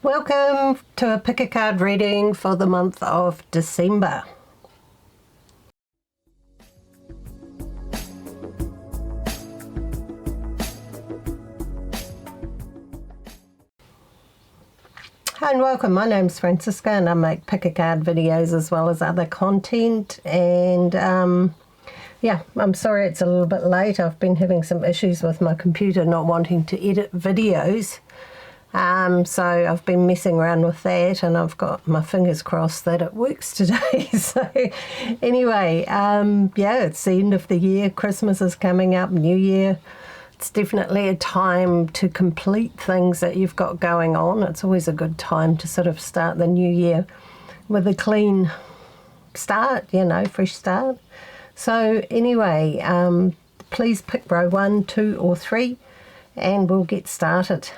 Welcome to a pick a card reading for the month of December. Hi and welcome, my name's Franziska and I make pick a card videos as well as other content, and yeah, I'm sorry it's a little bit late. I've been having some issues with my computer not wanting to edit videos. So I've been messing around with that and I've got my fingers crossed that it works today. So anyway, yeah, it's the end of the year. Christmas is coming up, New Year. It's definitely a time to complete things that you've got going on. It's always a good time to sort of start the new year with a clean start, fresh start. So anyway, please pick row 1, 2 or 3 and we'll get started.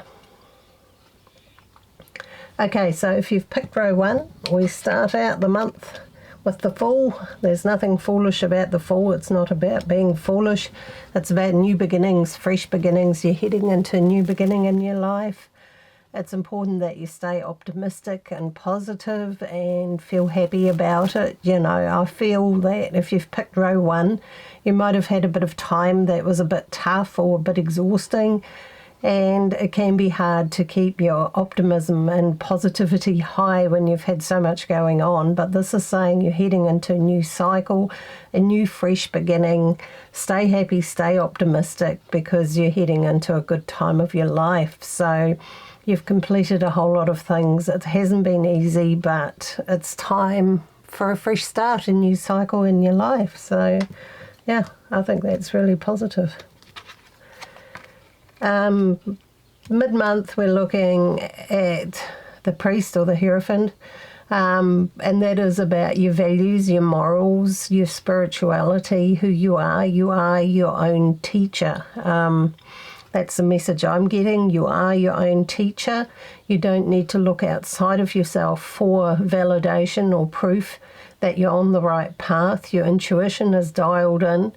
Okay, so if you've picked row 1, we start out the month with the Fool. There's nothing foolish about the Fool. It's not about being foolish. It's about new beginnings, fresh beginnings. You're heading into a new beginning in your life. It's important that you stay optimistic and positive and feel happy about it. I feel that if you've picked row 1, you might have had a bit of time that was a bit tough or a bit exhausting. And it can be hard to keep your optimism and positivity high when you've had so much going on. But this is saying you're heading into a new cycle, a new fresh beginning. Stay happy, stay optimistic, because you're heading into a good time of your life. So you've completed a whole lot of things. It hasn't been easy, but it's time for a fresh start, a new cycle in your life. So yeah, I think that's really positive. Mid-month we're looking at the Priest or the Hierophant, and that is about your values, your morals, your spirituality, who you are. You are your own teacher. That's the message I'm getting. You are your own teacher. You don't need to look outside of yourself for validation or proof that you're on the right path. Your intuition is dialed in.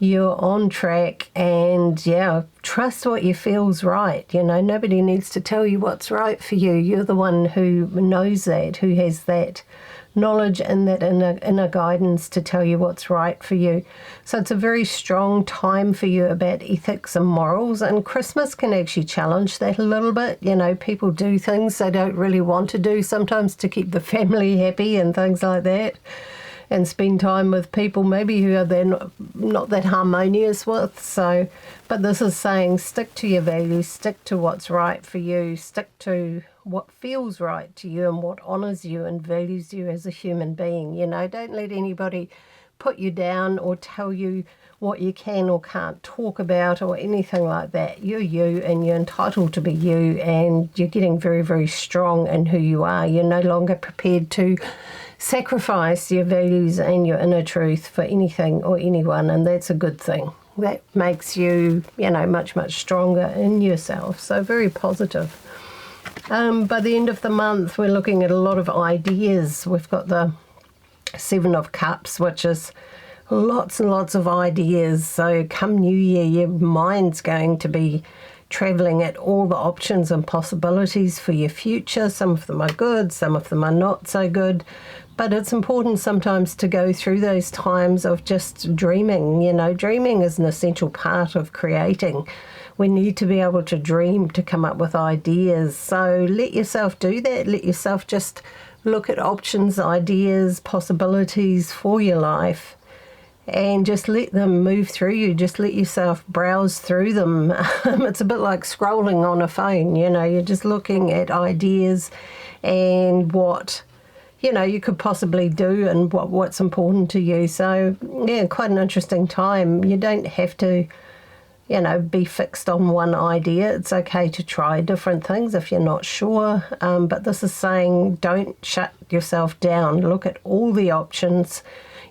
You're on track, and yeah, trust what you feel's right. Nobody needs to tell you what's right for you. You're the one who knows that, who has that knowledge and that inner guidance to tell you what's right for you. So it's a very strong time for you about ethics and morals, and Christmas can actually challenge that a little bit. People do things they don't really want to do sometimes to keep the family happy and things like that, and spend time with people maybe who are then not that harmonious with. So, but this is saying stick to your values, stick to what's right for you, stick to what feels right to you and what honours you and values you as a human being. Don't let anybody put you down or tell you what you can or can't talk about or anything like that. You're you, and you're entitled to be you, and you're getting very, very strong in who you are. You're no longer prepared to sacrifice your values and your inner truth for anything or anyone, and that's a good thing. That makes you, much, much stronger in yourself. So very positive. By the end of the month, we're looking at a lot of ideas. We've got the 7 of Cups, which is lots and lots of ideas. So come New Year, your mind's going to be travelling at all the options and possibilities for your future. Some of them are good, some of them are not so good. But it's important sometimes to go through those times of just dreaming. Dreaming is an essential part of creating. We need to be able to dream to come up with ideas. So let yourself do that. Let yourself just look at options, ideas, possibilities for your life, and just let them move through you. Just let yourself browse through them. It's a bit like scrolling on a phone. You're just looking at ideas and what you could possibly do and what's important to you. So yeah, quite an interesting time. You don't have to be fixed on one idea. It's okay to try different things if you're not sure. But this is saying don't shut yourself down. Look at all the options.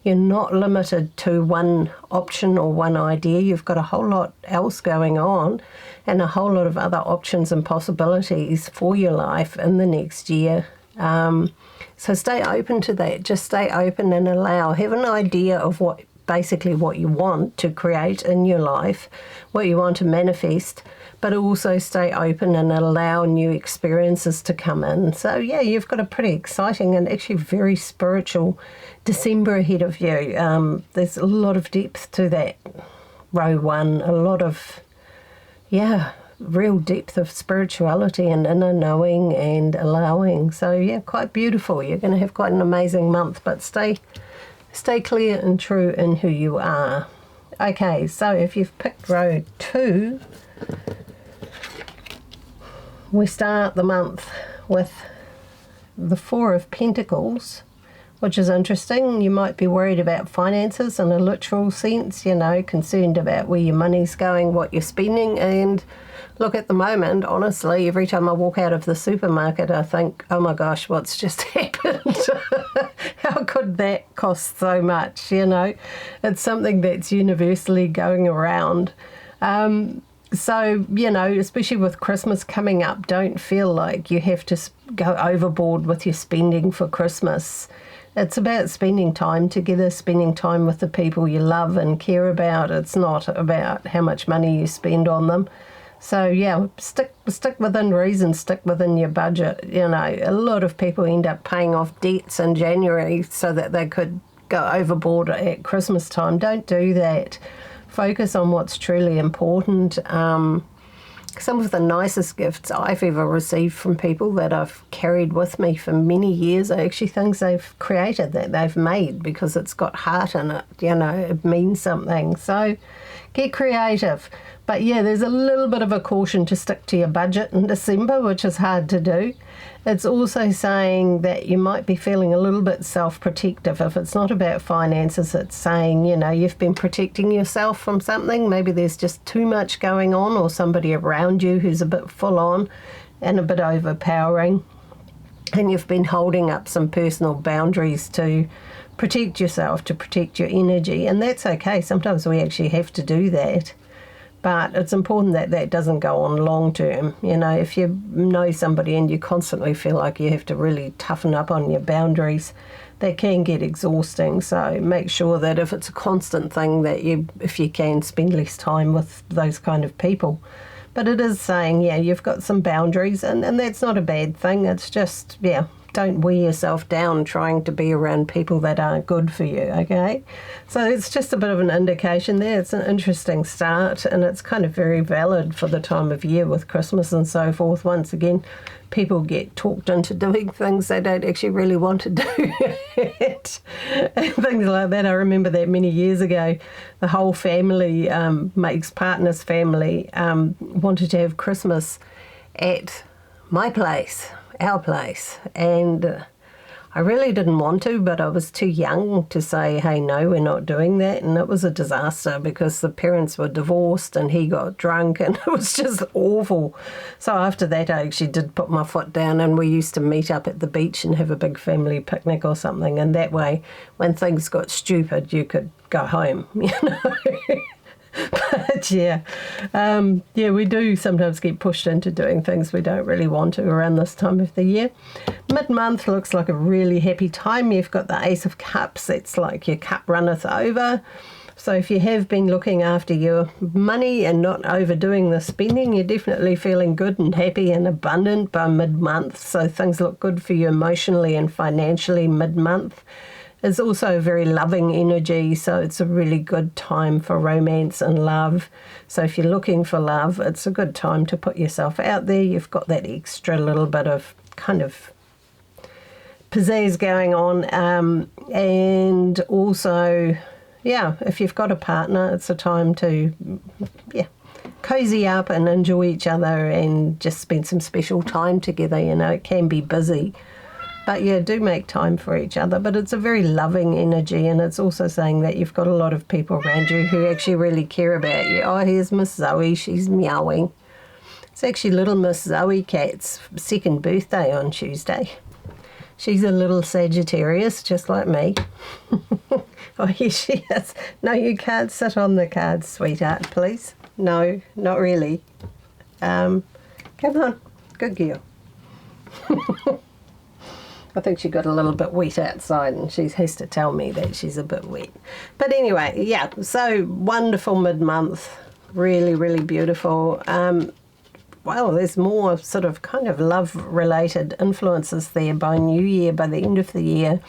You're not limited to one option or one idea. You've got a whole lot else going on and a whole lot of other options and possibilities for your life in the next year. So stay open to that. Just stay open and allow. Have an idea of basically what you want to create in your life, what you want to manifest, but also stay open and allow new experiences to come in. So yeah, you've got a pretty exciting and actually very spiritual December ahead of you. There's a lot of depth to that row one, a lot of, real depth of spirituality and inner knowing and allowing. So yeah, quite beautiful. You're going to have quite an amazing month, but stay clear and true in who you are. Okay, so if you've picked row 2, we start the month with the 4 of Pentacles, which is interesting. You might be worried about finances in a literal sense, concerned about where your money's going, what you're spending. And look, at the moment, honestly, every time I walk out of the supermarket, I think, oh my gosh, what's just happened? How could that cost so much? It's something that's universally going around. So, especially with Christmas coming up, don't feel like you have to go overboard with your spending for Christmas. It's about spending time together, spending time with the people you love and care about. It's not about how much money you spend on them. So, yeah, stick within reason, stick within your budget. A lot of people end up paying off debts in January so that they could go overboard at Christmas time. Don't do that. Focus on what's truly important. Some of the nicest gifts I've ever received from people that I've carried with me for many years are actually things they've created, that they've made, because it's got heart in it, it means something. So get creative. But yeah, there's a little bit of a caution to stick to your budget in December, which is hard to do. It's also saying that you might be feeling a little bit self-protective. If it's not about finances, it's saying, you've been protecting yourself from something. Maybe there's just too much going on, or somebody around you who's a bit full on and a bit overpowering. And you've been holding up some personal boundaries to protect yourself, to protect your energy. And that's okay. Sometimes we actually have to do that. But it's important that that doesn't go on long term. If you know somebody and you constantly feel like you have to really toughen up on your boundaries, that can get exhausting. So make sure that if it's a constant thing, that you, if you can, spend less time with those kind of people. But it is saying, you've got some boundaries, and that's not a bad thing. It's just, don't wear yourself down trying to be around people that aren't good for you, okay? So it's just a bit of an indication there. It's an interesting start, and it's kind of very valid for the time of year with Christmas and so forth. Once again, people get talked into doing things they don't actually really want to do. And things like that. I remember that many years ago, the whole family, Make's partner's family, wanted to have Christmas at my place, our place, and I really didn't want to, but I was too young to say, hey, no, we're not doing that. And it was a disaster because the parents were divorced and he got drunk, and it was just awful. So after that, I actually did put my foot down, and we used to meet up at the beach and have a big family picnic or something. And that way, when things got stupid, you could go home, But we do sometimes get pushed into doing things we don't really want to around this time of the year. Mid-month looks like a really happy time. You've got the Ace of Cups. It's like your cup runneth over. So if you have been looking after your money and not overdoing the spending, you're definitely feeling good and happy and abundant by mid-month. So things look good for you emotionally and financially mid-month. It's also a very loving energy, so it's a really good time for romance and love. So if you're looking for love, it's a good time to put yourself out there. You've got that extra little bit of kind of pizzazz going on. And also, if you've got a partner, it's a time to, cozy up and enjoy each other and just spend some special time together. It can be busy. But do make time for each other. But it's a very loving energy, and it's also saying that you've got a lot of people around you who actually really care about you. Oh, here's Miss Zoe. She's meowing. It's actually little Miss Zoe Cat's second birthday on Tuesday. She's a little Sagittarius, just like me. Oh, here she is. No, you can't sit on the cards, sweetheart, please. No, not really. Come on. Good girl. I think she got a little bit wet outside, and she has to tell me that she's a bit wet. But anyway, so wonderful mid-month. Really, really beautiful. wow, there's more sort of kind of love-related influences there by New Year, by the end of the year.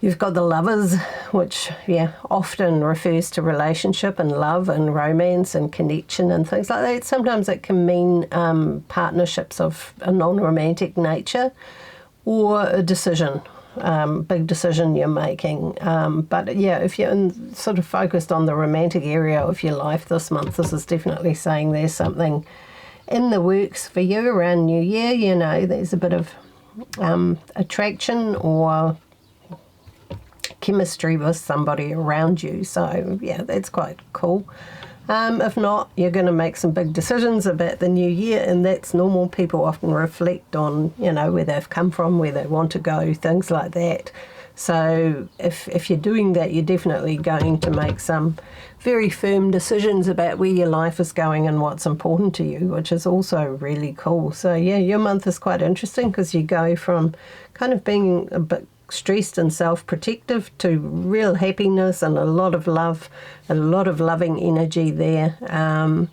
You've got the Lovers, which, often refers to relationship and love and romance and connection and things like that. Sometimes it can mean partnerships of a non-romantic nature or a decision, big decision you're making. But if you're sort of focused on the romantic area of your life this month, this is definitely saying there's something in the works for you around New Year. There's a bit of attraction or chemistry with somebody around you. So, that's quite cool. If not, you're going to make some big decisions about the new year, and that's normal. People often reflect on, where they've come from, where they want to go, things like that. So if you're doing that, you're definitely going to make some very firm decisions about where your life is going and what's important to you, which is also really cool. So, your month is quite interesting because you go from kind of being a bit stressed and self-protective to real happiness and a lot of love, a lot of loving energy there, a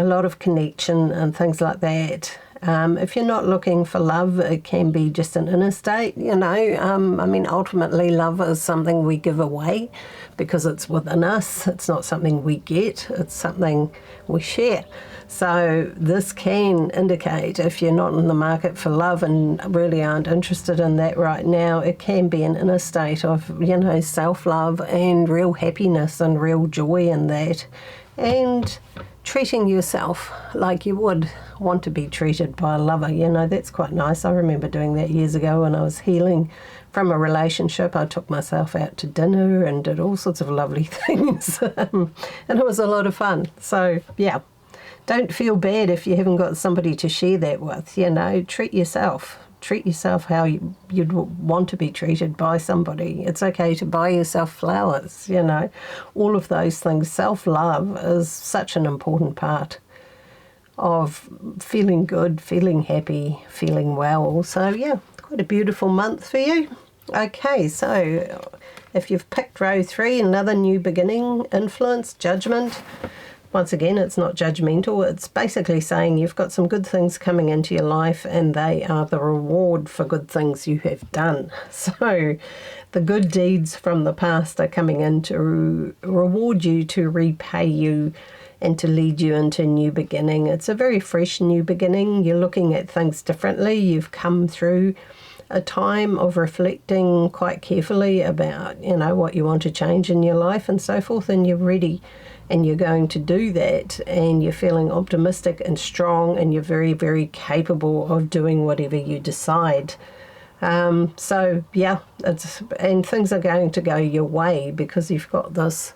lot of connection and things like that. If you're not looking for love, it can be just an inner state, ultimately love is something we give away because it's within us. It's not something we get, it's something we share. So this can indicate, if you're not in the market for love and really aren't interested in that right now, it can be an inner state of, self-love and real happiness and real joy in that. And treating yourself like you would want to be treated by a lover. That's quite nice. I remember doing that years ago when I was healing from a relationship. I took myself out to dinner and did all sorts of lovely things. And it was a lot of fun. So, don't feel bad if you haven't got somebody to share that with. Treat yourself. Treat yourself how you'd want to be treated by somebody. It's okay to buy yourself flowers, all of those things. Self-love is such an important part of feeling good, feeling happy, feeling well. So, quite a beautiful month for you. Okay, so if you've picked row 3, another new beginning, influence, judgment. Once again, it's not judgmental. It's basically saying you've got some good things coming into your life and they are the reward for good things you have done. So the good deeds from the past are coming in to reward you, to repay you, and to lead you into a new beginning. It's a very fresh new beginning. You're looking at things differently. You've come through a time of reflecting quite carefully about, what you want to change in your life and so forth, and you're ready. And you're going to do that, and you're feeling optimistic and strong, and you're very, very capable of doing whatever you decide. And things are going to go your way because you've got this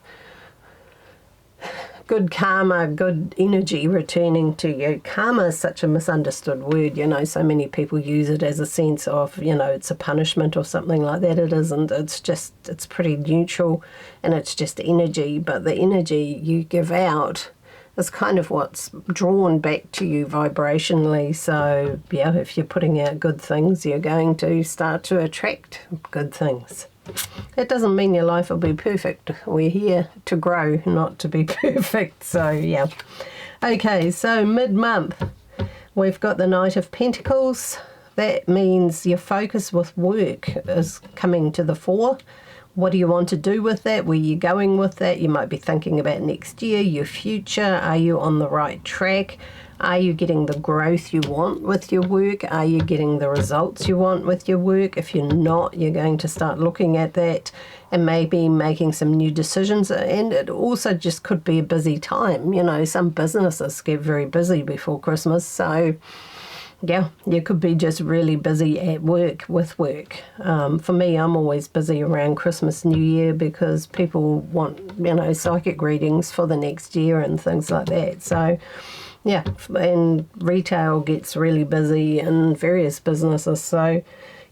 good karma, good energy returning to you. Karma is such a misunderstood word, so many people use it as a sense of, it's a punishment or something like that. It isn't. It's pretty neutral and it's just energy, but the energy you give out is kind of what's drawn back to you vibrationally. So, if you're putting out good things, you're going to start to attract good things. It doesn't mean your life will be perfect. We're here to grow, not to be perfect. So, Okay, so mid-month, we've got the Knight of Pentacles. That means your focus with work is coming to the fore. What do you want to do with that? Where are you going with that? You might be thinking about next year, your future. Are you on the right track? Are you getting the growth you want with your work? Are you getting the results you want with your work? If you're not, you're going to start looking at that and maybe making some new decisions. And it also just could be a busy time. Some businesses get very busy before Christmas. So, you could be just really busy at work with work. For me, I'm always busy around Christmas, New Year, because people want, psychic readings for the next year and things like that. So, and retail gets really busy in various businesses. So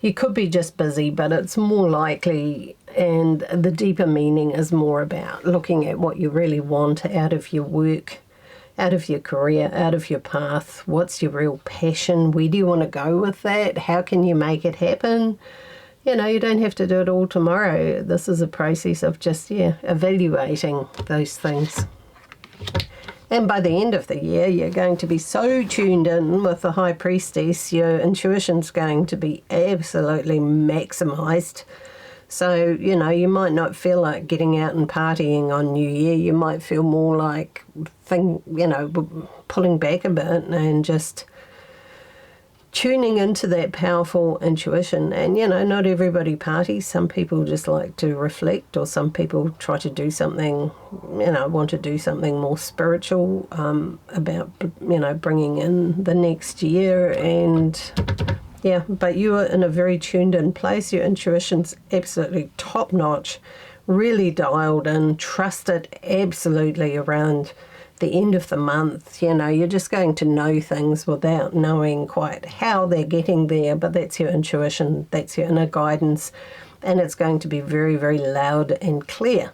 you could be just busy, but it's more likely, and the deeper meaning is more about looking at what you really want out of your work, out of your career, out of your path. What's your real passion? Where do you want to go with that? How can you make it happen? You don't have to do it all tomorrow. This is a process of just, evaluating those things. And by the end of the year, you're going to be so tuned in with the High Priestess, your intuition's going to be absolutely maximised. So, you know, you might not feel like getting out and partying on New Year. You might feel more like, pulling back a bit and just tuning into that powerful intuition. And, you know, not everybody parties. Some people just like to reflect, or some people try to do something, want to do something more spiritual about, bringing in the next year. And yeah, but you are in a very tuned in place. Your intuition's absolutely top notch, really dialed in, trust it absolutely around the end of the month. You're just going to know things without knowing quite how they're getting there, but that's your intuition, that's your inner guidance, and it's going to be very, very loud and clear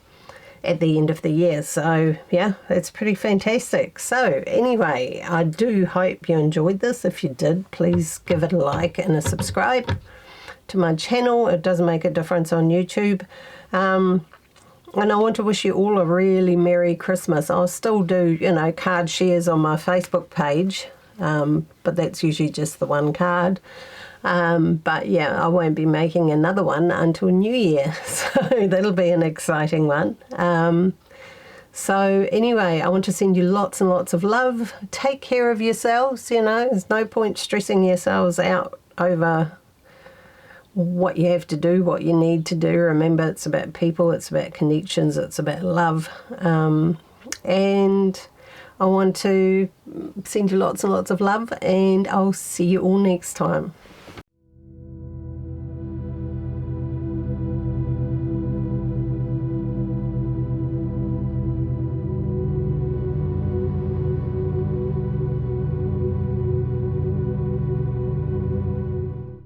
at the end of the year. So yeah, it's pretty fantastic. So anyway, I do hope you enjoyed this. If you did, please give it a like and a subscribe to my channel. It does make a difference on YouTube. And I want to wish you all a really Merry Christmas. I'll still do, card shares on my Facebook page, but that's usually just the one card. But yeah, I won't be making another one until New Year, so that'll be an exciting one. So anyway, I want to send you lots and lots of love. Take care of yourselves. There's no point stressing yourselves out over what you have to do, what you need to do. Remember, it's about people, it's about connections, it's about love. And I want to send you lots and lots of love, and I'll see you all next time.